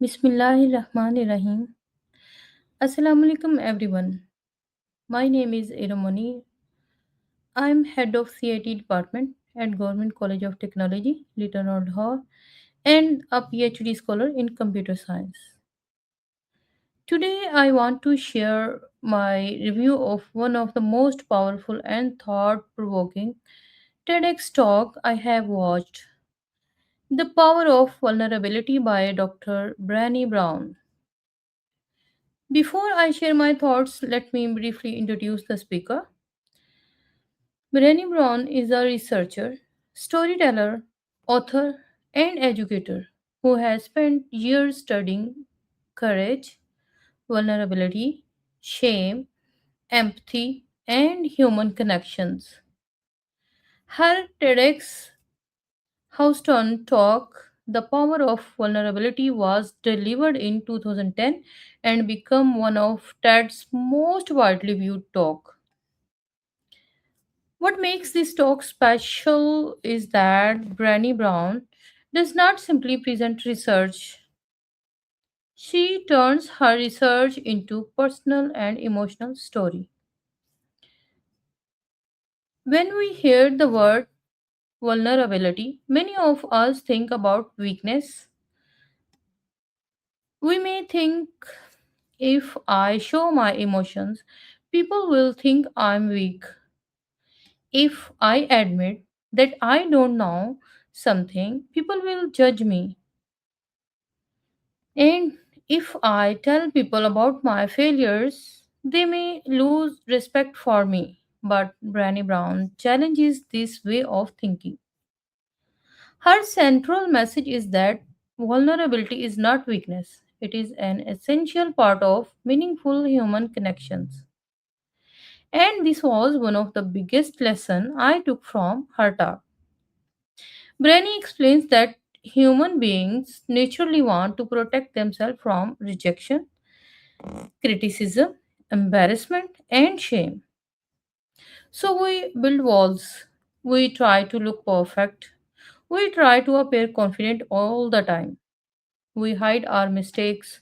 Bismillahirrahmanirrahim. Assalamu alaikum everyone. My name is Iramani. I am head of CIT department at Government College of Technology, Little Road Hall, and a PhD scholar in computer science. Today I want to share my review of one of the most powerful and thought-provoking TEDx talk I have watched. The Power of Vulnerability by Dr. Brené Brown. Before I share my thoughts, let me briefly introduce the speaker. Brené Brown is a researcher, storyteller, author, and educator who has spent years studying courage, vulnerability, shame, empathy, and human connections. Her TEDx Houston talk, The Power of Vulnerability, was delivered in 2010 and became one of TED's most widely viewed talk. What makes this talk special is that Brené Brown does not simply present research. She turns her research into personal and emotional story. When we hear the word vulnerability, many of us think about weakness. We may think if I show my emotions, people will think I'm weak. If I admit that I don't know something, people will judge me. And if I tell people about my failures, they may lose respect for me. But Brené Brown challenges this way of thinking. Her central message is that vulnerability is not weakness, it is an essential part of meaningful human connections. And this was one of the biggest lessons I took from her talk. Brenny explains that human beings naturally want to protect themselves from rejection, criticism, embarrassment, and shame. So we build walls. We try to look perfect. We try to appear confident all the time. We hide our mistakes.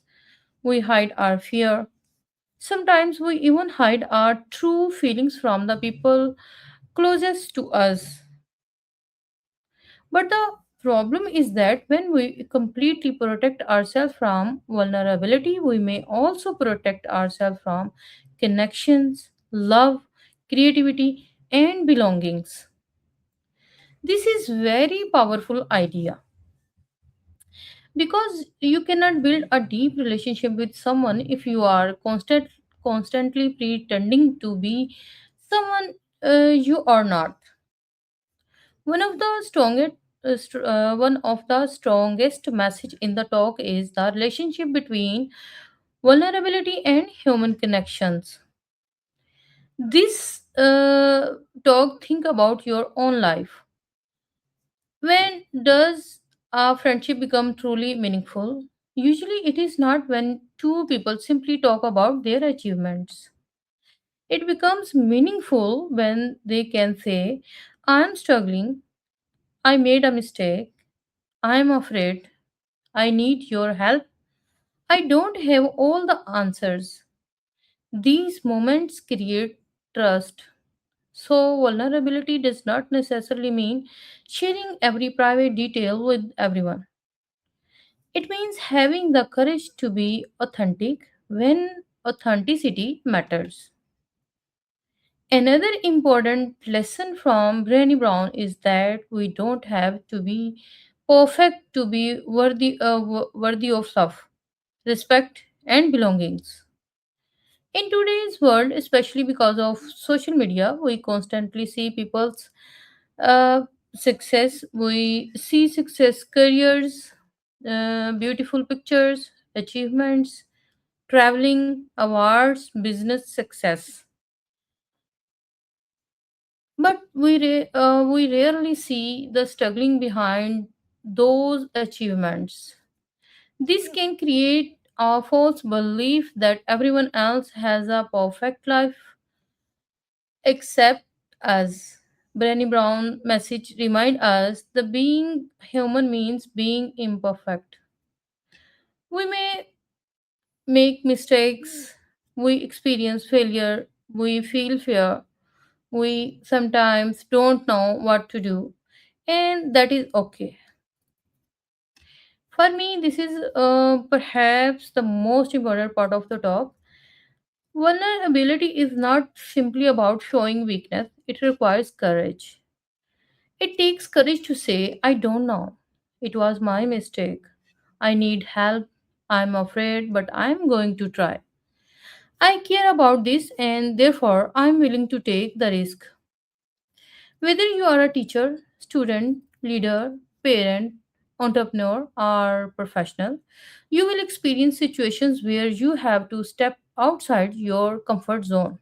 We hide our fear. Sometimes we even hide our true feelings from the people closest to us. But the problem is that when we completely protect ourselves from vulnerability, we may also protect ourselves from connections, love, creativity, and belongings. This is very powerful idea because you cannot build a deep relationship with someone if you are constantly pretending to be someone you are not. One of the strongest message in the talk is the relationship between vulnerability and human connections. This talk think about your own life. When does a friendship become truly meaningful? Usually, it is not when two people simply talk about their achievements. It becomes meaningful when they can say, I am struggling, I made a mistake, I am afraid, I need your help. I don't have all the answers. These moments create trust. So, vulnerability does not necessarily mean sharing every private detail with everyone. It means having the courage to be authentic when authenticity matters. Another important lesson from Brené Brown is that we don't have to be perfect to be worthy of love, respect, and belongings. In today's world, especially because of social media, we constantly see people's uh, success. We see success, careers, beautiful pictures, achievements, traveling, awards, business success. But we rarely see the struggling behind those achievements. This can create a false belief that everyone else has a perfect life except us. Brené Brown message remind us the being human means being imperfect. We may make mistakes, we experience failure, we feel fear, we sometimes don't know what to do, and that is okay. For me, this is perhaps the most important part of the talk. Vulnerability is not simply about showing weakness, it requires courage. It takes courage to say, I don't know. It was my mistake. I need help. I'm afraid, but I'm going to try. I care about this and therefore I'm willing to take the risk. Whether you are a teacher, student, leader, parent, entrepreneur, or professional, you will experience situations where you have to step outside your comfort zone.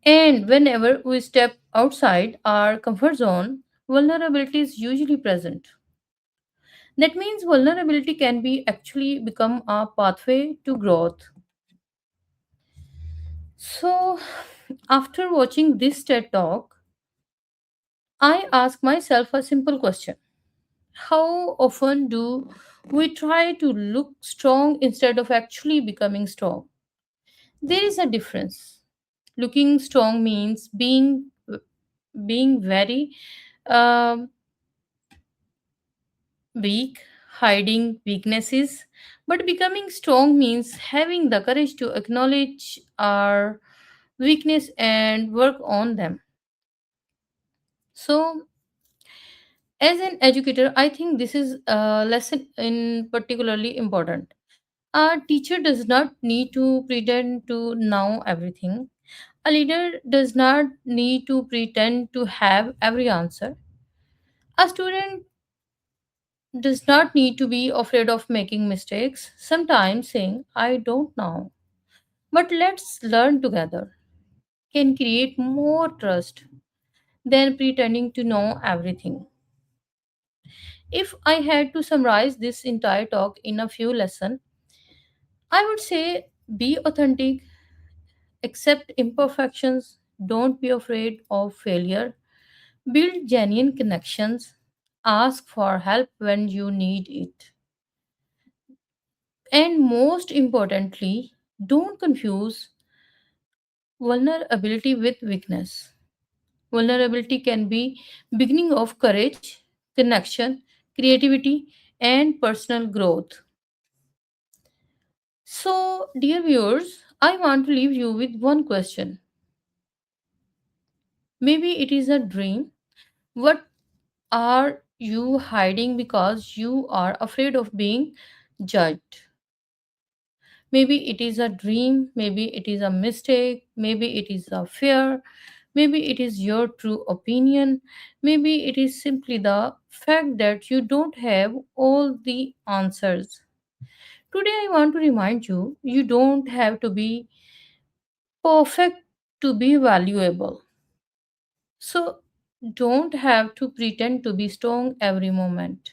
And whenever we step outside our comfort zone, vulnerability is usually present. That means vulnerability can be actually become a pathway to growth. So, after watching this TED talk, I ask myself a simple question. How often do we try to look strong instead of actually becoming strong? There is a difference. Looking strong means being very um, weak, hiding weaknesses, but becoming strong means having the courage to acknowledge our weakness and work on them. So, as an educator, I think this is a lesson in particularly important. A teacher does not need to pretend to know everything. A leader does not need to pretend to have every answer. A student does not need to be afraid of making mistakes. Sometimes saying, I don't know, but let's learn together can create more trust than pretending to know everything. If I had to summarize this entire talk in a few lessons, I would say be authentic, accept imperfections, don't be afraid of failure, build genuine connections, ask for help when you need it. And most importantly, don't confuse vulnerability with weakness. Vulnerability can be beginning of courage, connection, creativity, and personal growth. So, dear viewers, I want to leave you with one question. Maybe it is a dream. What are you hiding because you are afraid of being judged? Maybe it is a dream, maybe it is a mistake, maybe it is a fear, maybe it is your true opinion, maybe it is simply the fact that you don't have all the answers. Today, I want to remind you you don't have to be perfect to be valuable. So, don't have to pretend to be strong every moment.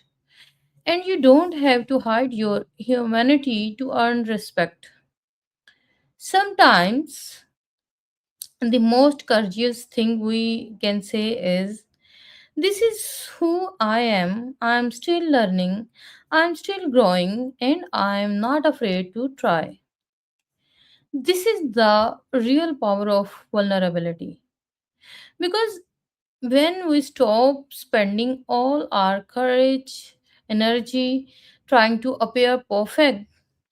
And you don't have to hide your humanity to earn respect. Sometimes the most courageous thing we can say is, this is who I am. I'm still learning, I'm still growing, and I'm not afraid to try. This is the real power of vulnerability. Because when we stop spending all our courage, energy trying to appear perfect,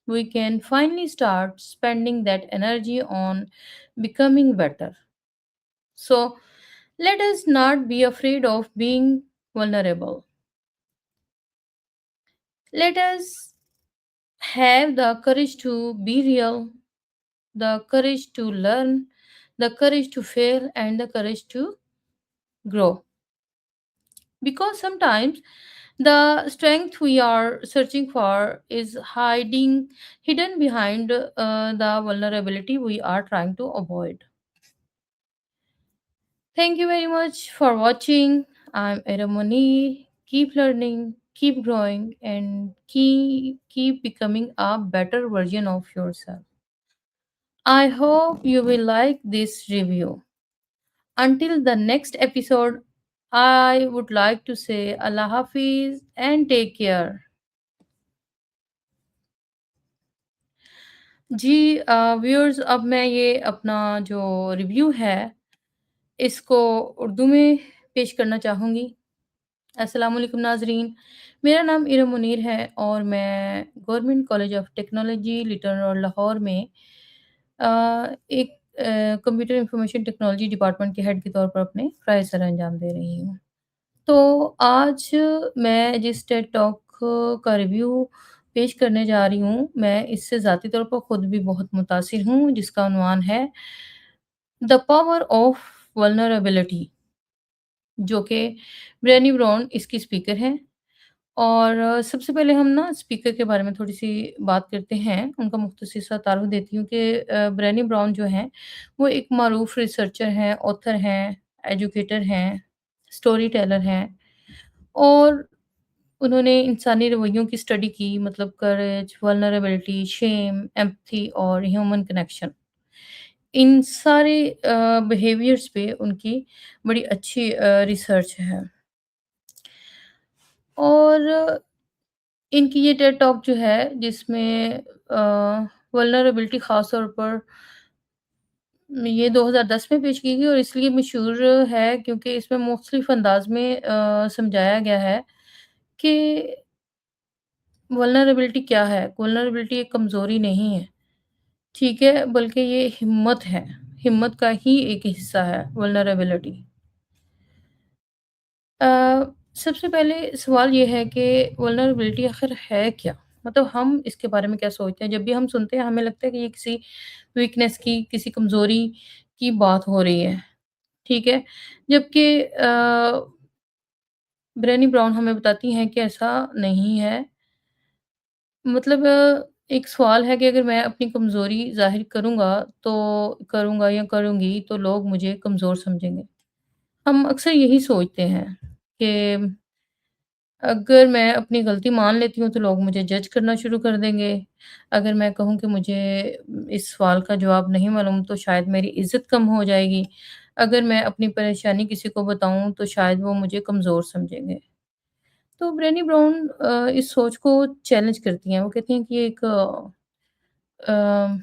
we can finally start spending that energy on becoming better. So, let us not be afraid of being vulnerable. Let us have the courage to be real, the courage to learn, the courage to fail, and the courage to grow. Because sometimes the strength we are searching for is hidden behind the vulnerability we are trying to avoid. Thank you very much for watching. I'm Eramoni. Keep learning, keep growing, and keep becoming a better version of yourself. I hope you will like this review. Until the next episode, I would like to say Allah Hafiz and take care. जी viewers, अब मैं ये अपना जो review है, इसको उर्दू में पेश करना चाहूँगी। अस्सलाम वालेकुम नाज़रीन, मेरा नाम इरा मुनीर है और मैं government college of technology little road Lahore में एक कंप्यूटर इंफॉर्मेशन टेक्नोलॉजी डिपार्टमेंट के हेड के तौर पर अपने फ़राइज़ सर अंजाम दे रही हूँ। तो आज मैं जिस टेड टॉक का रिव्यू पेश करने जा रही हूँ, मैं इससे ज़ाती तौर पर खुद भी बहुत मुतासिर हूँ, जिसका उन्वान है द पावर ऑफ वल्नरेबिलिटी, जो कि ब्रेनी ब्राउन इसकी स्पीकर हैं। और सबसे पहले हम ना स्पीकर के बारे में थोड़ी-सी बात करते हैं, उनका मुख्तसर सा तारुफ़ देती हूँ कि ब्रेनी ब्राउन जो हैं, वो एक मारूफ़ रिसर्चर हैं, ऑथर हैं, एजुकेटर हैं, स्टोरी टेलर हैं और उन्होंने इंसानी रवैयों की स्टडी की, मतलब करेज, वल्नरेबिलिटी, शेम, एम्पैथी और ह्यूमन कनेक्शन। इन सारे बिहेवियर्स पे उनकी बड़ी अच्छी रिसर्च है। और इनकी ये टेड टॉक जो है, जिसमें वल्नरेबिलिटी ख़ास तौर पर ये 2010 में पेश की गई और इसलिए मशहूर है क्योंकि इसमें मुख्तलिफ़ अंदाज़ में समझाया गया है कि वल्नरेबिलिटी क्या है? वल्नरेबिलिटी एक कमज़ोरी नहीं है, ठीक है? बल्कि ये हिम्मत है, हिम्मत का ही एक हिस्सा है वल्नरेबिलिटी। अ, सबसे पहले सवाल ये है कि वल्नरेबिलिटी आखिर है क्या? मतलब हम इसके बारे में क्या सोचते हैं? जब भी हम सुनते हैं हमें लगता है कि ये किसी वीकनेस की, किसी कमज़ोरी की बात हो रही है, ठीक है? जबकि ब्रेनी ब्राउन हमें बताती हैं कि ऐसा नहीं है। मतलब एक सवाल है कि अगर मैं अपनी कमज़ोरी ज़ाहिर करूँगा या करूँगी तो लोग मुझे कमज़ोर समझेंगे। हम अक्सर यही सोचते हैं कि अगर मैं अपनी गलती मान लेती हूँ तो लोग मुझे जज करना शुरू कर देंगे। अगर मैं कहूँ कि मुझे इस सवाल का जवाब नहीं मालूम तो शायद मेरी इज़्ज़त कम हो जाएगी। अगर मैं अपनी परेशानी किसी को बताऊँ तो शायद वो मुझे कमज़ोर समझेंगे। तो ब्रेनी ब्राउन इस सोच को चैलेंज करती हैं। वो कहती हैं कि ये एक अ,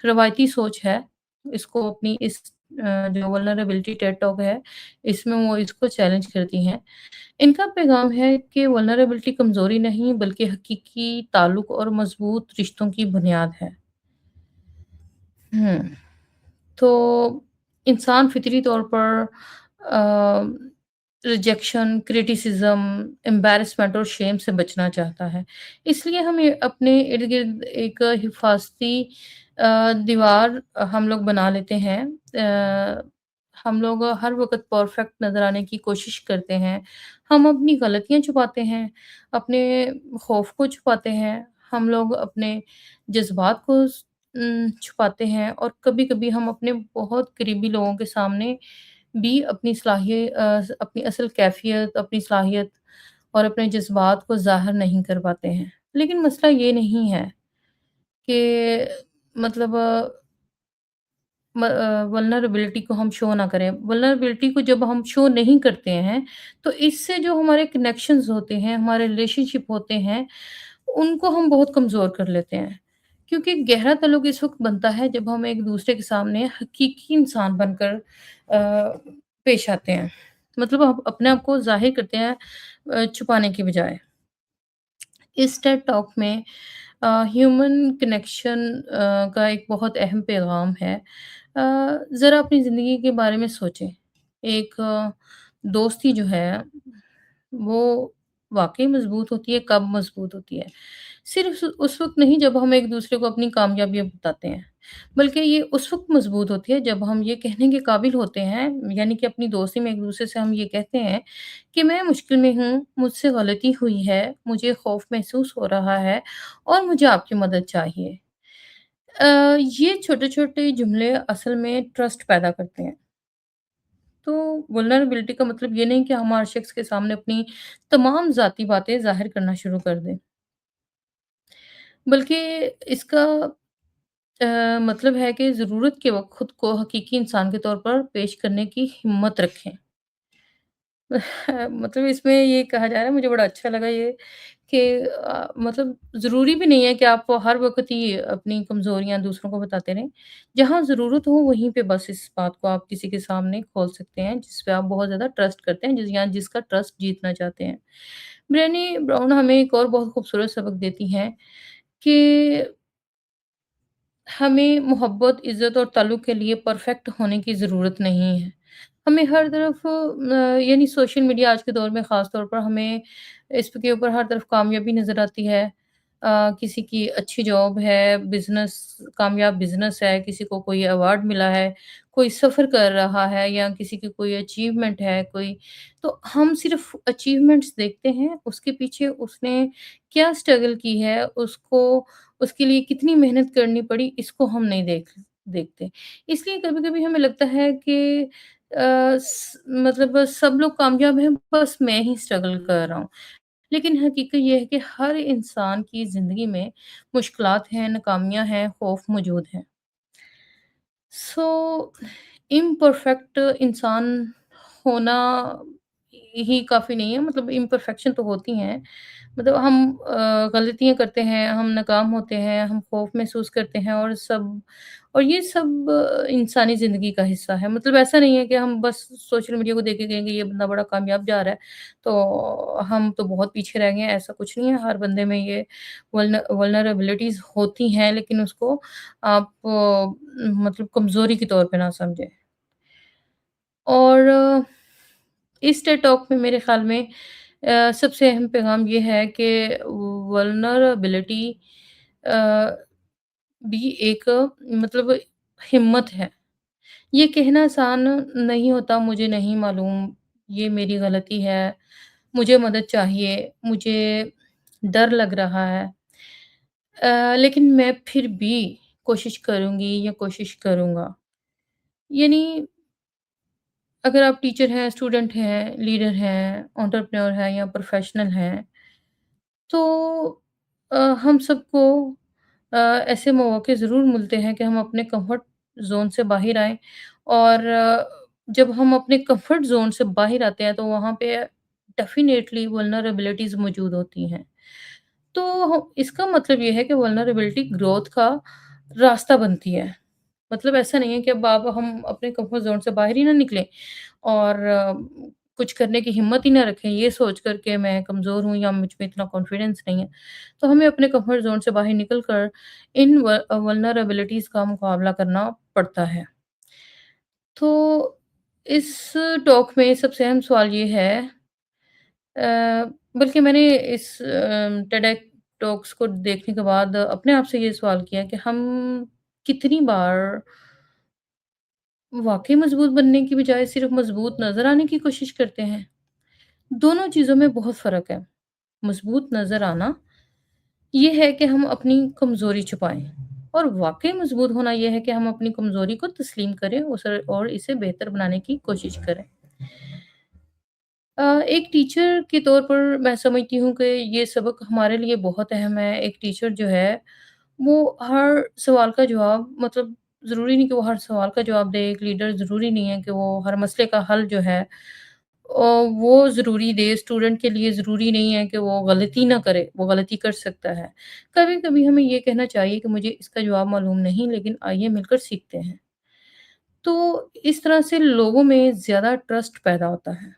रवायती सोच है। इसको अपनी इस जो वल्नरेबिलिटी टेड टॉक है, इसमें वो इसको चैलेंज करती हैं। इनका पैगाम है कि वल्नरेबिलिटी कमज़ोरी नहीं बल्कि हकीकी ताल्लुक और मज़बूत रिश्तों की बुनियाद है। हुँ। तो इंसान फितरी तौर पर रिजेक्शन, क्रिटिसिज़्म, एम्बैरेसमेंट और शेम से बचना चाहता है। इसलिए हम ये अपने इर्द-गिर्द एक हिफ़ाज़ती दीवार हम लोग बना लेते हैं। हम लोग हर वक़्त परफ़ेक्ट नज़र आने की कोशिश करते हैं। हम अपनी गलतियाँ छुपाते हैं, अपने खौफ़ को छुपाते हैं, हम लोग अपने जज़्बात को छुपाते हैं और कभी-कभी हम अपने बहुत करीबी लोगों के सामने भी अपनी असल कैफ़ियत, अपनी सलाहियत और अपने जज़्बात को ज़ाहिर नहीं कर पाते हैं। लेकिन मसला ये नहीं है कि मतलब वल्नरेबिलिटी को हम शो ना करें। वल्नरेबिलिटी को जब हम शो नहीं करते हैं, तो इससे जो हमारे कनेक्शंस होते हैं, हमारे रिलेशनशिप होते हैं, उनको हम बहुत कमज़ोर कर लेते हैं। क्योंकि गहरा ताल्लुक इस वक़्त बनता है जब हम एक-दूसरे के सामने हकीकी इंसान बनकर पेश आते हैं। मतलब हम अपने आप को ज़ाहिर करते हैं छुपाने की बजाय। इस टेड टॉक में ह्यूमन कनेक्शन का एक बहुत अहम पैगाम है। ज़रा अपनी ज़िंदगी के बारे में सोचें। एक दोस्ती जो है, वो वाक़ई मज़बूत होती है, कब मज़बूत होती है? सिर्फ़ उस वक़्त नहीं जब हम एक-दूसरे को अपनी कामयाबियाँ बताते हैं, बल्कि ये उस वक़्त मज़बूत होती है जब हम ये कहने के काबिल होते हैं, यानी कि अपनी दोस्ती में एक-दूसरे से हम ये कहते हैं कि मैं मुश्किल में हूँ, मुझसे गलती हुई है, मुझे खौफ़ महसूस हो रहा है और मुझे आपकी मदद चाहिए। ये छोटे-छोटे जुमले असल में ट्रस्ट पैदा करते हैं। तो वल्नरेबिलिटी का मतलब ये नहीं कि हम हर शख्स के सामने अपनी तमाम ज़ाती बातें ज़ाहिर करना शुरू कर दें, बल्कि इसका मतलब है कि ज़रूरत के वक़्त खुद को हकीकी इंसान के तौर पर पेश करने की हिम्मत रखें। मतलब इसमें ये कहा जा रहा है, मुझे बड़ा अच्छा लगा ये, کہ मतलब ज़रूरी भी नहीं है कि आप हर वक़्त ही अपनी कमज़ोरियाँ दूसरों को बताते रहें। जहाँ ज़रूरत हो वहीं पे बस इस बात को आप किसी के सामने खोल सकते हैं, जिस पे आप बहुत ज़्यादा ट्रस्ट करते हैं, जिसका ट्रस्ट जीतना चाहते हैं। ब्रेने ब्राउन हमें एक और बहुत खूबसूरत सबक देती हैं कि हमें मोहब्बत, इज़्ज़त और ताल्लुक़ के लिए परफ़ेक्ट होने की ज़रूरत नहीं है। हमें हर तरफ यानी सोशल मीडिया आज के दौर में ख़ास तौर पर हमें इसके ऊपर हर तरफ कामयाबी नज़र आती है। किसी की अच्छी जॉब है, कामयाब बिज़नेस है, किसी को कोई अवार्ड मिला है, कोई सफ़र कर रहा है या किसी की कोई अचीवमेंट है कोई, तो हम सिर्फ़ अचीवमेंट्स देखते हैं, उसके पीछे उसने क्या स्ट्रगल की है, उसके लिए कितनी मेहनत करनी पड़ी, इसको हम नहीं देखते। इसलिए कभी-कभी हमें लगता है कि मतलब बस सब लोग कामयाब हैं, बस मैं ही स्ट्रगल कर रहा हूँ। लेकिन हकीकत ये है कि हर इंसान की ज़िंदगी में मुश्किलात हैं, नाकामियाँ हैं, खौफ मौजूद हैं। सो इम्परफेक्ट इंसान होना ही काफ़ी नहीं है, मतलब इम्परफेक्शन तो होती हैं। मतलब हम गलतियाँ करते हैं, हम नाकाम होते हैं, हम खौफ महसूस करते हैं और ये सब इंसानी ज़िंदगी का हिस्सा है। मतलब ऐसा नहीं है कि हम बस सोशल मीडिया को देख के कहेंगे ये बंदा बड़ा कामयाब जा रहा है, तो हम तो बहुत पीछे रह गए हैं, ऐसा कुछ नहीं है। हर बंदे में ये वल्नरेबिलिटीज़ होती हैं, लेकिन उसको आप मतलब कमज़ोरी के तौर पे ना समझें। और इस टेड टॉक में मेरे ख़्याल में सबसे अहम पैगाम ये है कि वल्नरेबिलिटी अ, भी एक मतलब हिम्मत है। ये कहना आसान नहीं होता, मुझे नहीं मालूम, ये मेरी गलती है, मुझे मदद चाहिए, मुझे डर लग रहा है। लेकिन मैं फिर भी कोशिश करूँगी या कोशिश करूँगा। यानी अगर आप टीचर हैं, स्टूडेंट हैं, लीडर हैं, एंटरप्रेन्योर हैं या प्रोफ़ेशनल हैं, तो हम सबको ऐसे मौके ज़रूर मिलते हैं कि हम अपने कम्फ़र्ट ज़ोन से बाहर आएँ और जब हम अपने कम्फ़र्ट ज़ोन से बाहर आते हैं, तो वहाँ पे डेफ़िनेटली वल्नरेबिलिटीज़ मौजूद होती हैं। तो इसका मतलब ये है कि वल्नरेबिलिटी ग्रोथ का रास्ता बनती है। मतलब ऐसा नहीं है कि अब आप हम अपने कंफर्ट ज़ोन से बाहर ही ना निकलें और कुछ करने की हिम्मत ही ना रखें, ये सोच कर के मैं कमज़ोर हूँ या मुझ में इतना कॉन्फिडेंस नहीं है। तो हमें अपने कंफर्ट ज़ोन से बाहर निकल कर इन वल्नरेबिलिटीज़ का मुकाबला करना पड़ता है। तो इस टॉक में सबसे अहम सवाल ये है अ, बल्कि मैंने इस टेडेक टॉक्स को देखने के बाद अपने आप से ये सवाल किया कि हम कितनी बार वाक़ई मज़बूत बनने की बजाय सिर्फ़ मज़बूत नज़र आने की कोशिश करते हैं। दोनों चीज़ों में बहुत फ़र्क है। मज़बूत नज़र आना ये है कि हम अपनी कमज़ोरी छुपाएँ और वाक़ई मज़बूत होना ये है कि हम अपनी कमज़ोरी को तस्लीम करें और इसे बेहतर बनाने की कोशिश करें। एक टीचर के तौर पर मैं समझती हूँ कि ये सबक हमारे लिए बहुत अहम है। एक टीचर जो है, वो हर सवाल का जवाब मतलब ज़रूरी नहीं कि वो हर सवाल का जवाब दे, एक लीडर ज़रूरी नहीं है कि वो हर मसले का हल जो है वो ज़रूरी दे, स्टूडेंट के लिए ज़रूरी नहीं है कि वो गलती ना करे, वो गलती कर सकता है। कभी-कभी हमें ये कहना चाहिए कि मुझे इसका जवाब मालूम नहीं, लेकिन आइए मिलकर सीखते हैं। तो इस तरह से लोगों में ज़्यादा ट्रस्ट पैदा होता है।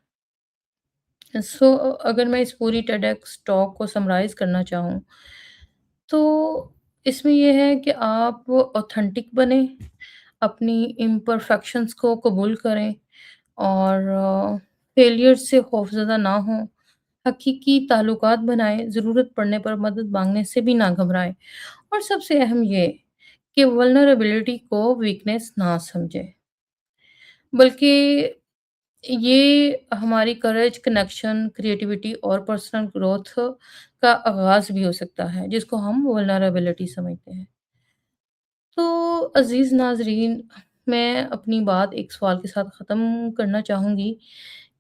अगर मैं इस पूरी टेडक्स टॉक को समराइज़ करना चाहूँ, तो इसमें ये है कि आप ऑथेंटिक बनें, अपनी इम्परफेक्शंस को कबूल करें और फेलियर से खौफ़ज़दा ना हों, हकीकी ताल्लुकात बनाएँ, ज़रूरत पड़ने पर मदद माँगने से भी ना घबराएँ और सबसे अहम ये कि वल्नरेबिलिटी को वीकनेस ना समझें, बल्कि ये हमारी करेज, कनेक्शन, क्रिएटिविटी और पर्सनल ग्रोथ का आगाज़ भी हो सकता है, जिसको हम वल्नरेबिलिटी समझते हैं। तो अज़ीज़ नाज़रीन, मैं अपनी बात एक सवाल के साथ ख़त्म करना चाहूँगी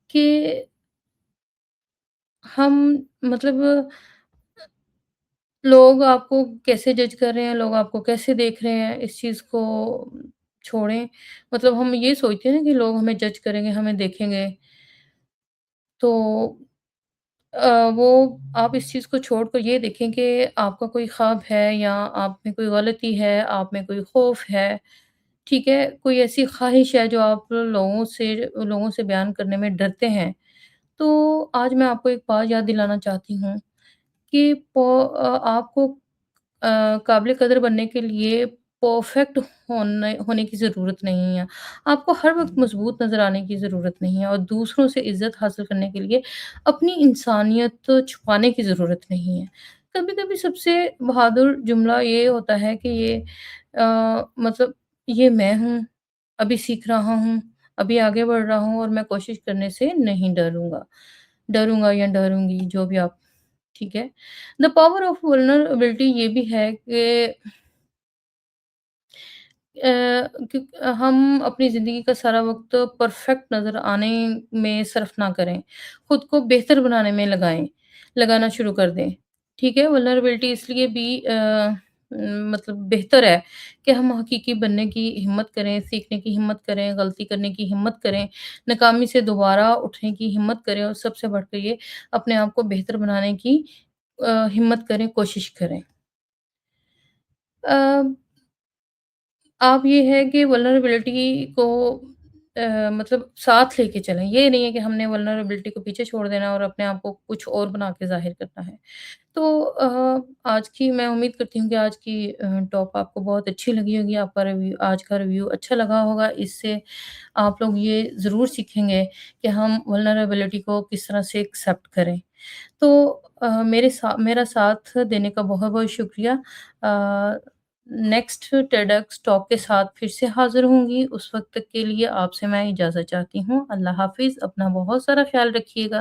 कि हम मतलब लोग आपको कैसे जज कर रहे हैं, लोग आपको कैसे देख रहे हैं, इस चीज़ को छोड़ें। मतलब हम ये सोचते हैं ना कि लोग हमें जज करेंगे, हमें देखेंगे, तो वो आप इस चीज़ को छोड़कर ये देखें कि आपका कोई ख़्वाब है या आप में कोई गलती है, आप में कोई खौफ़ है, ठीक है? कोई ऐसी ख़्वाहिश है जो आप लोगों से बयान करने में डरते हैं। तो आज मैं आपको एक बात याद दिलाना चाहती हूँ कि आपको काबिल कदर बनने के लिए परफेक्ट होने की ज़रूरत नहीं है। आपको हर वक़्त मज़बूत नज़र आने की ज़रूरत नहीं है और दूसरों से इज़्ज़त हासिल करने के लिए अपनी इंसानियत छुपाने की ज़रूरत नहीं है। कभी-कभी सबसे बहादुर जुमला ये होता है कि मतलब ये मैं हूँ, अभी सीख रहा हूँ, अभी आगे बढ़ रहा हूँ और मैं कोशिश करने से नहीं डरूँगा। डरूँगा या डरूँगी जो भी आप ठीक है। द पावर ऑफ वल्नरेबिलिटी ये भी है कि हम अपनी ज़िंदगी का सारा वक़्त परफ़ेक्ट नज़र आने में सर्फ़ ना करें। खुद को बेहतर बनाने में लगाना शुरू कर दें। ठीक है? वल्नरेबिलिटी इसलिए भी मतलब बेहतर है कि हम हकीकी बनने की हिम्मत करें, सीखने की हिम्मत करें, गलती करने की हिम्मत करें, नाकामी से दोबारा उठने की हिम्मत करें और सबसे बढ़कर ये अपने आप को बेहतर बनाने की हिम्मत करें, कोशिश करें। अ, आप ये है कि वल्नरेबिलिटी को मतलब साथ लेके चलें। ये नहीं है कि हमने वल्नरेबिलिटी को पीछे छोड़ देना है और अपने आप को कुछ और बना के ज़ाहिर करना है। तो आज की मैं उम्मीद करती हूँ कि आज की टॉक आपको बहुत अच्छी लगी होगी। आपका रिव्यू आज का रिव्यू अच्छा लगा होगा। इससे आप लोग ये ज़रूर सीखेंगे कि हम वल्नरेबिलिटी को किस तरह से एक्सेप्ट करें। तो मेरा साथ देने का बहुत-बहुत शुक्रिया। अ, नेक्स्ट टेडक्स टॉक के साथ फिर से हाज़िर होंगी। उस वक़्त तक के लिए आपसे मैं इजाज़त चाहती हूँ। अल्लाह हाफ़िज़। अपना बहुत सारा ख़्याल रखिएगा।